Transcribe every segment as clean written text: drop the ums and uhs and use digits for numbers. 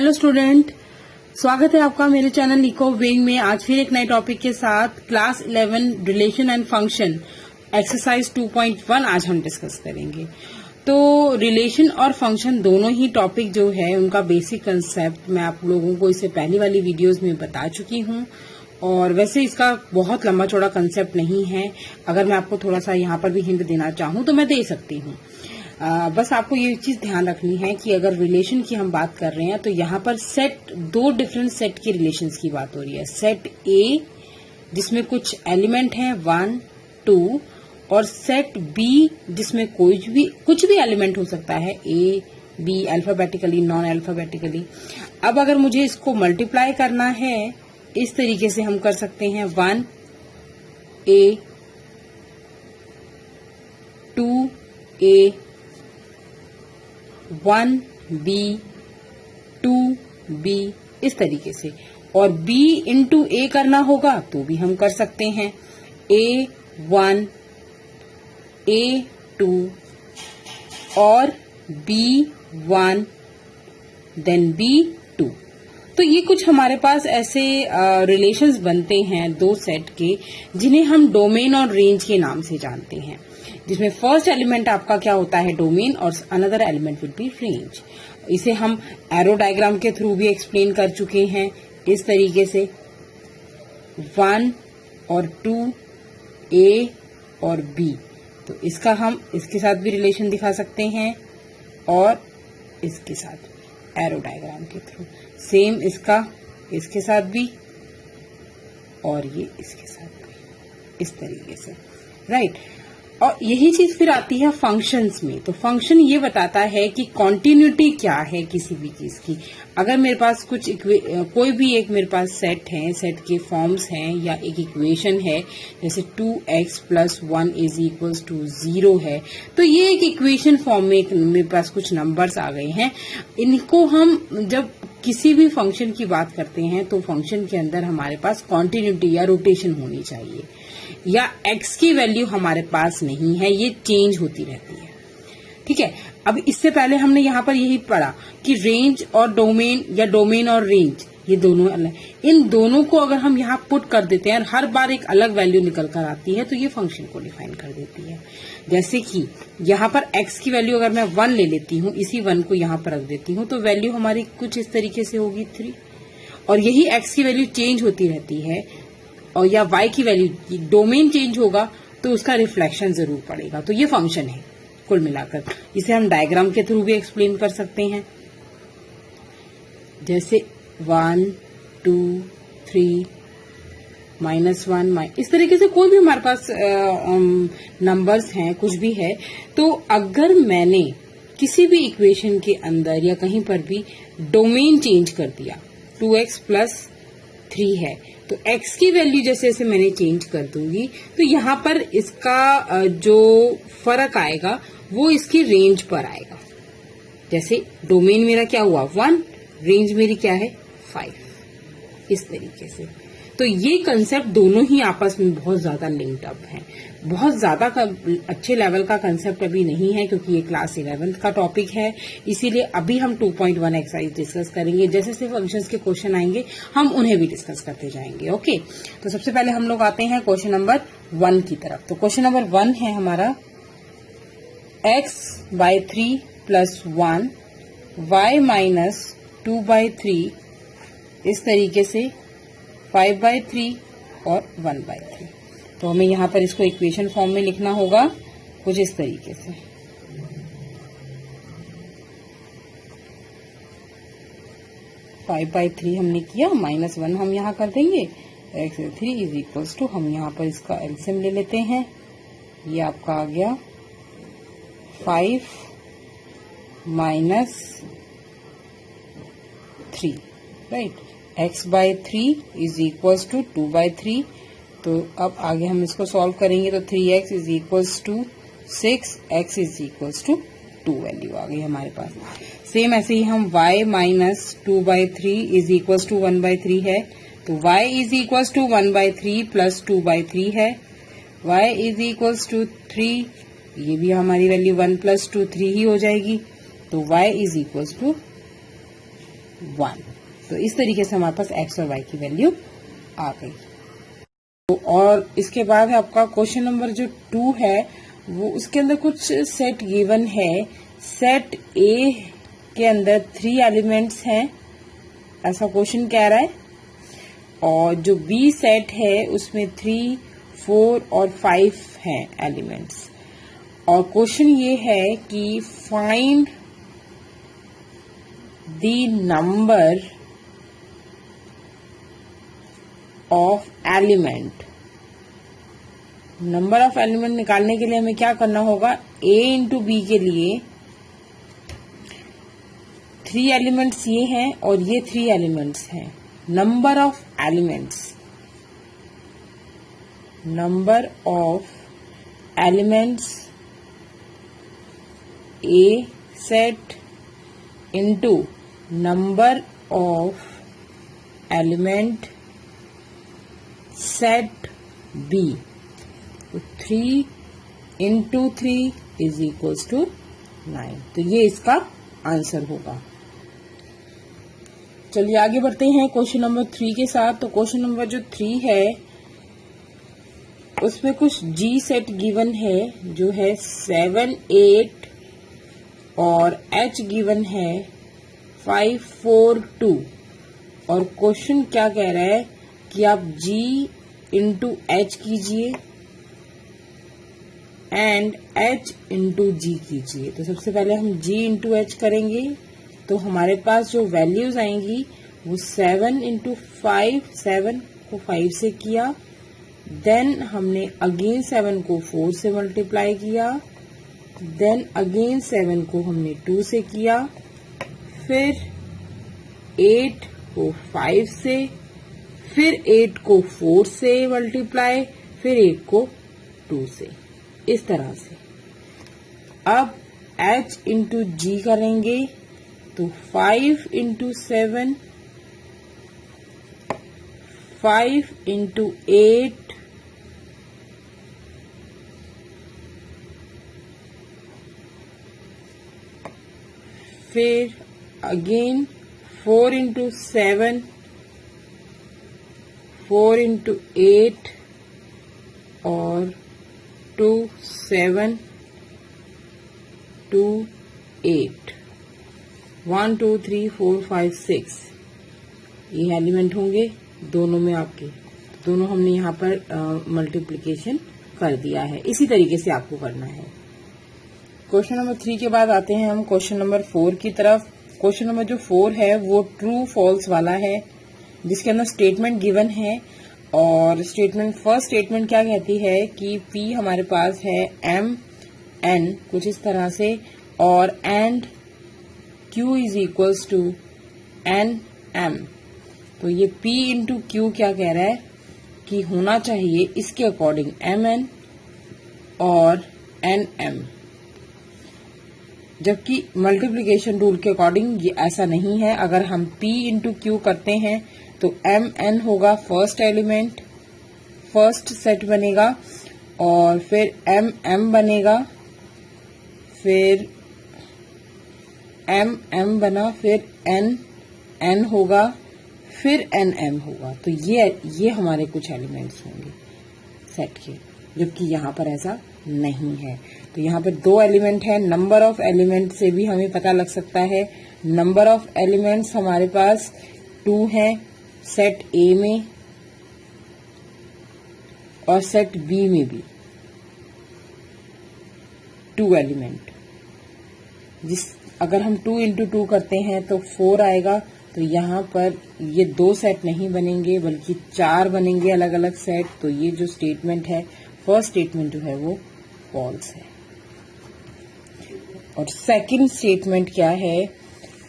Hello student, स्वागत है आपका मेरे चैनल इको विंग में। आज फिर एक नए टॉपिक के साथ class 11 relation and function exercise 2.1 आज हम डिस्कस करेंगे। तो रिलेशन और फंक्शन दोनों ही टॉपिक जो है उनका बेसिक कंसेप्ट मैं आप लोगों को इससे पहली वाली वीडियोस में बता चुकी हूँ और वैसे इसका बहुत लंबा चौड़ा कंसेप्ट नहीं है। अगर मैं आपको थोड़ा सा यहाँ पर भी हिंट देना चाहूँ तो मैं दे सकती हूँ। बस आपको ये चीज ध्यान रखनी है कि अगर रिलेशन की हम बात कर रहे हैं तो यहाँ पर दो डिफरेंट सेट की रिलेशंस की बात हो रही है। सेट ए जिसमें कुछ एलिमेंट हैं 1, 2 और सेट बी जिसमें कुछ भी एलिमेंट हो सकता है A B, alphabetically non alphabetically. अब अगर मुझे इसको मल्टीप्लाई करना है इस तरीके से हम कर सकते हैं 1 ए 2 ए 1 बी 2 बी इस तरीके से, और b इंटू ए करना होगा तो भी हम कर सकते हैं A1 A2 और B1 देन B2। तो ये कुछ हमारे पास ऐसे रिलेशंस बनते हैं दो सेट के जिन्हें हम डोमेन और रेंज के नाम से जानते हैं, जिसमें फर्स्ट एलिमेंट आपका क्या होता है डोमेन और another element will be range. इसे हम एरो डायग्राम के थ्रू भी एक्सप्लेन कर चुके हैं इस तरीके से 1 और 2 ए और बी। तो इसका हम इसके साथ भी रिलेशन दिखा सकते हैं और इसके साथ एरो डायग्राम के थ्रू। सेम इसका इसके साथ भी और ये इसके साथ भी इस तरीके से, राइट। और यही चीज फिर आती है फंक्शंस में। तो फंक्शन ये बताता है कि कॉन्टिन्यूटी क्या है किसी भी चीज की। अगर मेरे पास कोई भी एक मेरे पास सेट है, सेट के फॉर्म्स हैं या एक इक्वेशन है जैसे 2x + 1 = 0 है, तो ये एक इक्वेशन फॉर्म में मेरे पास कुछ नंबर्स आ गए हैं। इनको हम जब किसी भी फंक्शन की बात करते हैं तो फंक्शन के अंदर हमारे पास कॉन्टिन्यूटी या रोटेशन होनी चाहिए, या x की वैल्यू हमारे पास नहीं है, ये चेंज होती रहती है। ठीक है। अब इससे पहले हमने यहाँ पर यही पढ़ा कि रेंज और डोमेन या डोमेन और रेंज ये दोनों अलग, इन दोनों को अगर हम यहाँ पुट कर देते हैं और हर बार एक अलग वैल्यू निकल कर आती है तो ये फंक्शन को डिफाइन कर देती है। जैसे कि यहाँ पर x की वैल्यू अगर मैं 1 ले लेती हूँ, इसी 1 को यहाँ पर रख देती हूँ तो वैल्यू हमारी कुछ इस तरीके से होगी 3, और यही x की वैल्यू चेंज होती रहती है और या y की वैल्यू डोमेन चेंज होगा तो उसका रिफ्लेक्शन जरूर पड़ेगा। तो ये फंक्शन है कुल मिलाकर। इसे हम डायग्राम के थ्रू भी एक्सप्लेन कर सकते हैं, जैसे 1 2 3 -1 इस तरीके से कोई भी हमारे पास नंबर्स हैं, कुछ भी है। तो अगर मैंने किसी भी इक्वेशन के अंदर या कहीं पर भी डोमेन चेंज कर दिया, 2x + 3 है तो x की वैल्यू जैसे जैसे मैंने चेंज कर दूंगी तो यहाँ पर इसका जो फर्क आएगा वो इसकी रेंज पर आएगा। जैसे डोमेन मेरा क्या हुआ 1, रेंज मेरी क्या है 5, इस तरीके से। तो ये कंसेप्ट दोनों ही आपस में बहुत ज्यादा लिंक्ड अप हैं। बहुत ज्यादा अच्छे लेवल का कंसेप्ट अभी नहीं है क्योंकि ये क्लास 11 का टॉपिक है, इसीलिए अभी हम 2.1 एक्सरसाइज डिस्कस करेंगे। जैसे जैसे फंक्शंस के क्वेश्चन आएंगे हम उन्हें भी डिस्कस करते जाएंगे। ओके, तो सबसे पहले हम लोग आते हैं क्वेश्चन नंबर 1 की तरफ। तो क्वेश्चन नंबर 1 है हमारा x/3 + 1 y - 2/3 इस तरीके से 5/3 और 1/3। तो हमें यहाँ पर इसको इक्वेशन फॉर्म में लिखना होगा कुछ इस तरीके से। (5/3) हमने किया, -1 हम यहाँ कर देंगे, x3 = हम यहाँ पर इसका एलसीएम ले लेते हैं। ये आपका आ गया 5 - 3, राइट। x/3 = 2/3। तो अब आगे हम इसको सॉल्व करेंगे तो 3x = 6, x = 2 वैल्यू आ गई हमारे पास। सेम ऐसे ही हम y - 2/3 = 1/3 है तो y = 1/3 + 2/3 है, y = 3, ये भी हमारी वैल्यू 1 + 2 3 ही हो जाएगी। तो y = 1। तो इस तरीके से हमारे पास x और y की वैल्यू आ गई। तो और इसके बाद है आपका क्वेश्चन नंबर जो 2 है, वो उसके अंदर कुछ सेट गिवन है। सेट ए के अंदर 3 एलिमेंट्स हैं, ऐसा क्वेश्चन कह रहा है। और जो बी सेट है उसमें 3, 4 और 5 हैं एलिमेंट्स। और क्वेश्चन ये है कि find the number of element. Number of element निकालने के लिए हमें क्या करना होगा, a इंटू बी के लिए 3 एलिमेंट्स ये हैं और ये 3 एलिमेंट्स हैं। Number of elements, number of elements A set into number of element set B. तो 3 इंटू 3 इज इक्वल्स टू 9। तो ये इसका आंसर होगा। चलिए आगे बढ़ते हैं क्वेश्चन नंबर 3 के साथ। तो क्वेश्चन नंबर जो 3 है उसमें कुछ जी सेट गिवन है जो है 7, 8 और एच गिवन है 5, 4, 2। और क्वेश्चन क्या कह रहा है कि आप जी इंटू एच कीजिए एंड एच इंटू जी कीजिए। तो सबसे पहले हम जी इंटू एच करेंगे तो हमारे पास जो वैल्यूज आएंगी वो 7 इंटू 5, 7 को 5 से किया, देन हमने अगेन 7 को 4 से मल्टीप्लाई किया, देन अगेन 7 को हमने 2 से किया, फिर 8 को 5 से, फिर 8 को 4 से मल्टीप्लाई, फिर 8 को 2 से, इस तरह से। अब h इंटू जी करेंगे तो 5 इंटू 7, 5 इंटू 8, फिर अगेन 4 इंटू 7, 4 इंटू 8 और 2, 7, 2, 8, 1, 2, 3, 4, 5, 6 ये एलिमेंट होंगे दोनों में आपके। दोनों हमने यहाँ पर मल्टीप्लिकेशन कर दिया है। इसी तरीके से आपको करना है। क्वेश्चन नंबर 3 के बाद आते हैं हम क्वेश्चन नंबर 4 की तरफ। क्वेश्चन नंबर जो 4 है वो ट्रू फॉल्स वाला है, जिसके अंदर स्टेटमेंट गिवन है। और स्टेटमेंट, फर्स्ट स्टेटमेंट क्या कहती है कि P हमारे पास है M N कुछ इस तरह से, और and Q is equals to N M। तो ये P इंटू क्यू क्या कह रहा है कि होना चाहिए इसके अकॉर्डिंग M N और N M, जबकि मल्टीप्लिकेशन रूल के अकॉर्डिंग ये ऐसा नहीं है। अगर हम P इंटू क्यू करते हैं तो M N होगा फर्स्ट एलिमेंट, फर्स्ट सेट बनेगा, और फिर M M बनेगा, फिर M M बना, फिर N N होगा, फिर N M होगा। तो ये हमारे कुछ एलिमेंट्स होंगे सेट के, जबकि यहाँ पर ऐसा नहीं है। तो यहाँ पर 2 एलिमेंट है। नंबर ऑफ एलिमेंट से भी हमें पता लग सकता है। नंबर ऑफ एलिमेंट्स हमारे पास 2 है सेट ए में और सेट बी में भी 2 एलिमेंट। अगर हम 2 इंटू 2 करते हैं तो 4 आएगा। तो यहाँ पर ये 2 सेट नहीं बनेंगे बल्कि 4 बनेंगे अलग अलग सेट। तो ये जो स्टेटमेंट है, फर्स्ट स्टेटमेंट जो है वो फॉल्स है। और सेकंड स्टेटमेंट क्या है,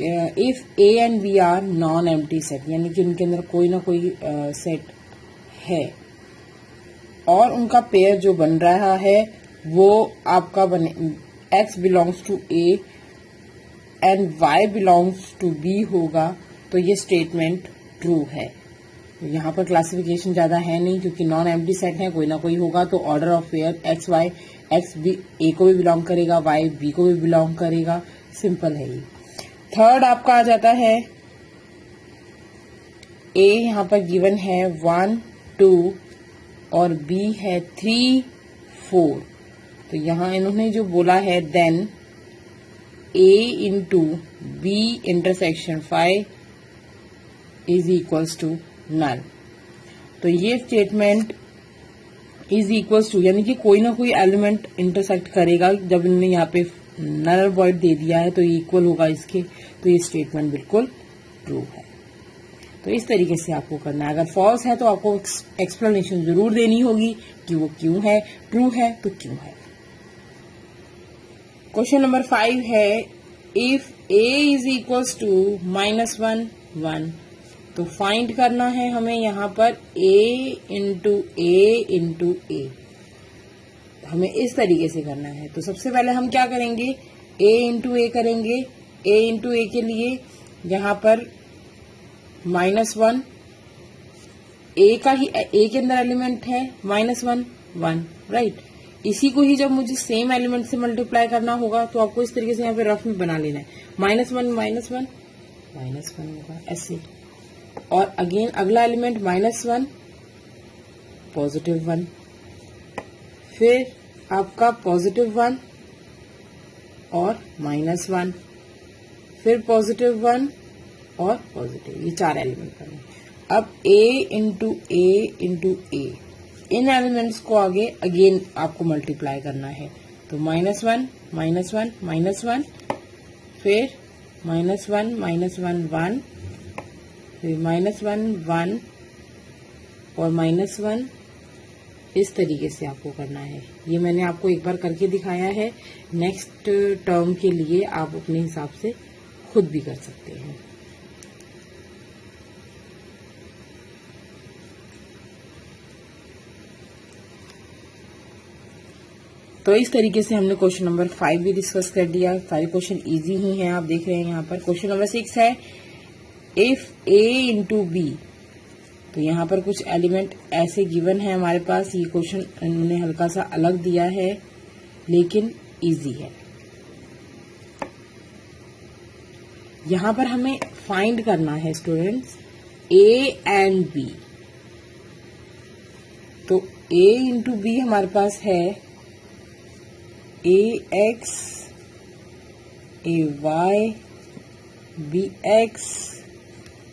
if A and B are non empty set, यानी कि उनके अंदर कोई ना कोई सेट है और उनका पेयर जो बन रहा है वो आपका बने x belongs to A and y belongs to B होगा, तो ये स्टेटमेंट ट्रू है। यहाँ पर क्लासिफिकेशन ज्यादा है नहीं क्योंकि नॉन एम्प्टी सेट है, कोई ना कोई होगा। तो order of pair X Y, X B A को भी बिलोंग करेगा, वाई बी को भी बिलोंग करेगा, सिंपल है ये। थर्ड आपका आ जाता है ए यहाँ पर गिवन है 1 2 और बी है 3 4। तो यहाँ इन्होंने जो बोला है then A into B intersection 5 is equals to null. तो ये स्टेटमेंट इज इक्वल्स टू यानी कि कोई ना कोई एलिमेंट इंटरसेक्ट करेगा। जब इन्होंने यहाँ पे नल और वॉइड दे दिया है तो इक्वल होगा इसके, तो ये स्टेटमेंट बिल्कुल ट्रू है। तो इस तरीके से आपको करना है। अगर फॉल्स है तो आपको एक्सप्लेनेशन जरूर देनी होगी कि वो क्यों है, ट्रू है तो क्यों है। क्वेश्चन नंबर 5 है if a is equals to -1 1। तो फाइंड करना है हमें यहाँ पर a इंटू ए हमें इस तरीके से करना है। तो सबसे पहले हम क्या करेंगे, a इंटू ए करेंगे। a इंटू ए के लिए यहाँ पर -1 a का ही a के अंदर एलिमेंट है -1 1 राइट। इसी को ही जब मुझे सेम एलिमेंट से मल्टीप्लाई करना होगा तो आपको इस तरीके से यहाँ पे रफ में बना लेना है। -1 होगा ऐसे, और अगेन अगला एलिमेंट -1 +1, फिर आपका +1 और -1, फिर +1 और पॉजिटिव, ये 4 एलिमेंट बने। अब a into A in elements को आगे अगेन आपको मल्टीप्लाई करना है। तो -1 फिर -1 1 फिर -1 1 और -1, इस तरीके से आपको करना है। ये मैंने आपको एक बार करके दिखाया है। नेक्स्ट टर्म के लिए आप अपने हिसाब से खुद भी कर सकते हैं। तो इस तरीके से हमने क्वेश्चन नंबर 5 भी डिस्कस कर दिया। सारे क्वेश्चन इजी ही हैं, आप देख रहे हैं यहाँ पर। क्वेश्चन नंबर 6 है इफ a इंटू बी। तो यहाँ पर कुछ एलिमेंट ऐसे गिवन है हमारे पास। ये क्वेश्चन इन्होंने हल्का सा अलग दिया है लेकिन इजी है। यहाँ पर हमें फाइंड करना है स्टूडेंट्स a एंड b। तो a इंटू बी हमारे पास है ax ay bx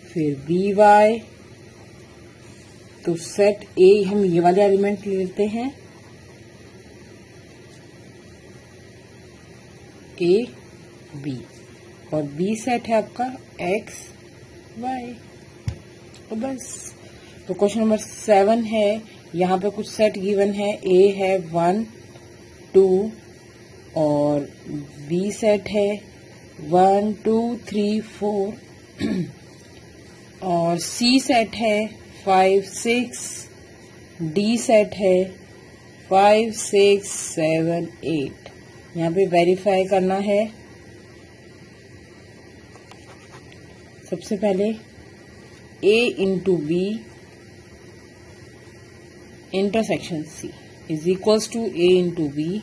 फिर by। तो सेट a हम ये वाले एलिमेंट ले लेते हैं, a b, और b सेट है आपका x y। तो बस। तो क्वेश्चन नंबर 7 है, यहाँ पे कुछ सेट गिवन है। a है 1 2 और b सेट है 1 2 3 4 और c सेट है 5 6, d सेट है 5 6 7 8। यहाँ पे वेरीफाई करना है। सबसे पहले a into B intersection c is equals to a into B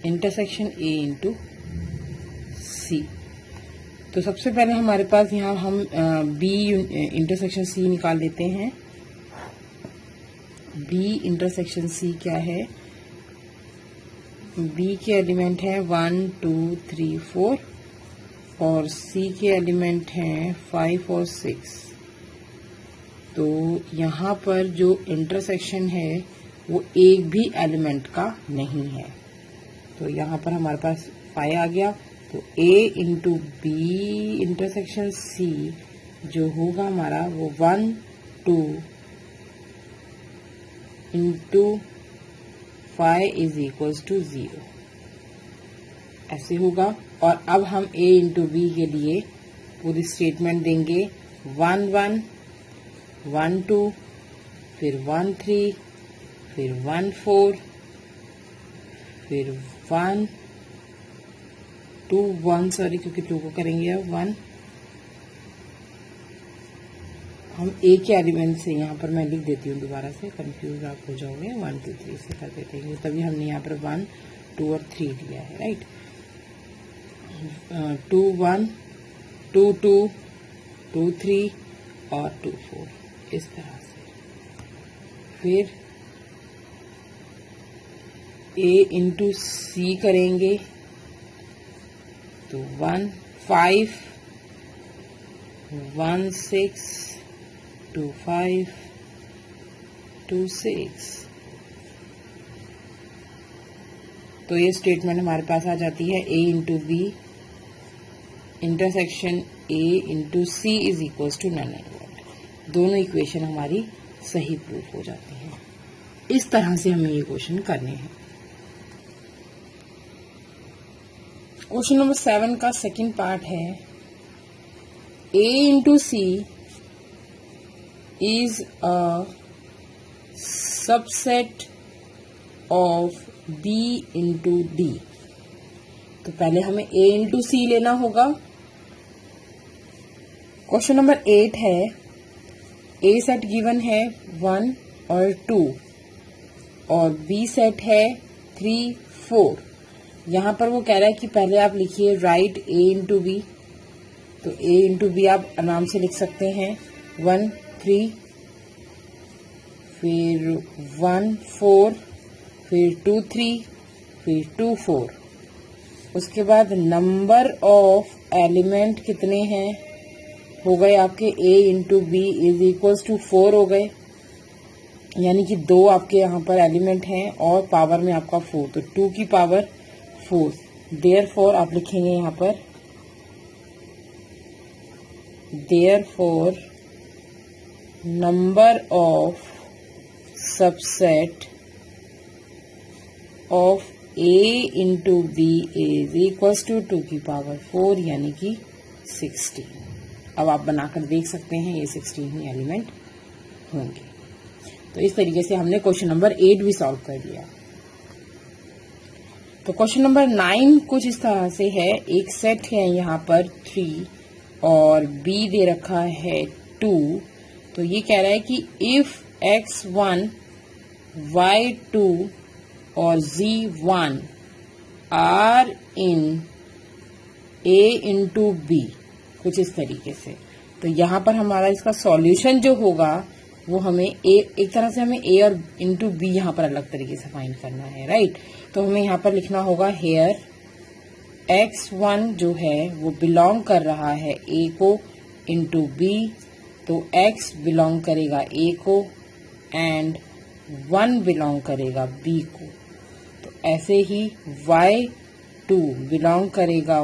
intersection a into c। तो सबसे पहले हमारे पास यहाँ हम b इंटरसेक्शन c निकाल लेते हैं। b इंटरसेक्शन c क्या है, b के एलिमेंट है 1 2 3 4 और c के एलिमेंट हैं 5 और 6। तो यहाँ पर जो इंटरसेक्शन है वो एक भी एलिमेंट का नहीं है। तो यहाँ पर हमारे पास 5 आ गया। तो a into B intersection c जो होगा हमारा वो 1 2 इंटू 5 इज इक्वल्स टू 0 ऐसे होगा। और अब हम a इंटू बी के लिए पूरी स्टेटमेंट देंगे 1 1 1 2 फिर 1 3 फिर 1 4 फिर 1 2 1 सॉरी क्योंकि 2 को करेंगे अब 1। हम a के एलिमेंट से यहाँ पर मैं लिख देती हूँ, दोबारा से कंफ्यूज आप हो जाओगे। 1 2 3 से कर देते हैं, तभी हमने यहाँ पर 1 2 और 3 दिया है राइट। 2 1 2 2 2 3 और 2 4 इस तरह से। फिर A इंटू C करेंगे तो 1 5 1 6 2 5 2 6। तो ये स्टेटमेंट हमारे पास आ जाती है A into B intersection A into C is equal to none and void. दोनों इक्वेशन हमारी सही प्रूफ हो जाती हैं। इस तरह से हमें ये क्वेश्चन करने हैं। क्वेश्चन नंबर 7 का सेकंड पार्ट है A into C is a subset of B into D. तो पहले हमें A इंटू सी लेना होगा। क्वेश्चन नंबर 8 है A सेट गिवन है 1 और 2 और B सेट है 3 4। यहां पर वो कह रहा है कि पहले आप लिखिए राइट A इंटू बी। तो A इंटू बी आप आराम से लिख सकते हैं 1 3 फिर 1 4 फिर 2 3 फिर 2 4। उसके बाद नंबर ऑफ एलिमेंट कितने हैं हो गए आपके A into B is equals to 4 हो गए, यानी कि 2 आपके यहाँ पर एलिमेंट हैं और पावर में आपका 4, तो 2 की पावर 4। देयरफॉर आप लिखेंगे यहाँ पर therefore number of subset of A into B is equals to 2 की पावर 4 यानी कि 16। अब आप बनाकर देख सकते हैं ये 16 ही एलिमेंट होंगे। तो इस तरीके से हमने क्वेश्चन नंबर 8 भी सॉल्व कर लिया। तो क्वेश्चन नंबर 9 कुछ इस तरह से है। एक सेट है यहाँ पर 3 और B दे रखा है 2। तो ये कह रहा है कि इफ x1 y2 और z1 are in A into B, कुछ इस तरीके से। तो यहाँ पर हमारा इसका सॉल्यूशन जो होगा वो हमें एक तरह से हमें A और इंटू बी यहाँ पर अलग तरीके से फाइंड करना है, राइट। तो हमें यहाँ पर लिखना होगा हेयर x1 जो है वो बिलोंग कर रहा है A को इंटू बी, तो x बिलोंग करेगा A को एंड 1 बिलोंग करेगा B को। तो ऐसे ही y2 बिलोंग करेगा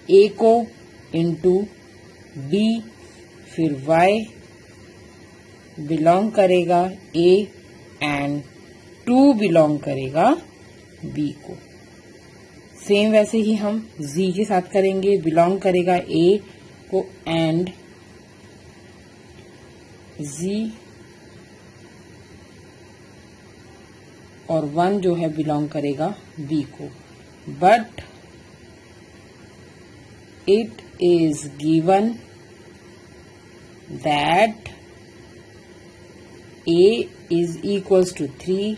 A को इंटू B, फिर y बिलोंग करेगा A एंड 2 बिलोंग करेगा B को। सेम वैसे ही हम Z के साथ करेंगे, बिलोंग करेगा A को एंड Z और 1 जो है बिलोंग करेगा B को। But it is given that A is equals to 3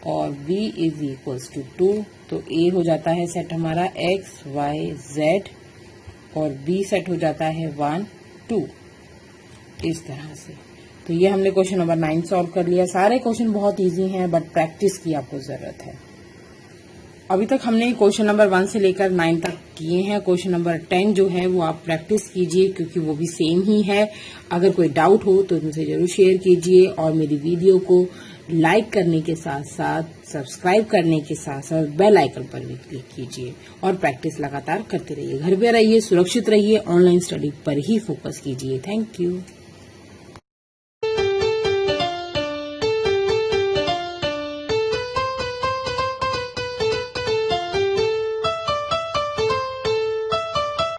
और B इज इक्वल्स टू 2। तो A हो जाता है सेट हमारा x y z और B सेट हो जाता है 1 2, इस तरह से। तो ये हमने क्वेश्चन नंबर 9 सॉल्व कर लिया। सारे क्वेश्चन बहुत इजी हैं बट प्रैक्टिस की आपको जरूरत है। अभी तक हमने क्वेश्चन नंबर 1 से लेकर 9 तक किए हैं। क्वेश्चन नंबर 10 जो है वो आप प्रैक्टिस कीजिए क्योंकि वो भी सेम ही है। अगर कोई डाउट हो तो मुझसे जरूर शेयर कीजिए और मेरी वीडियो को लाइक करने के साथ साथ सब्सक्राइब करने के साथ साथ बेल आइकन पर भी क्लिक कीजिए और प्रैक्टिस लगातार करते रहिए। घर पे रहिए, सुरक्षित रहिए, ऑनलाइन स्टडी पर ही फोकस कीजिए। Thank you.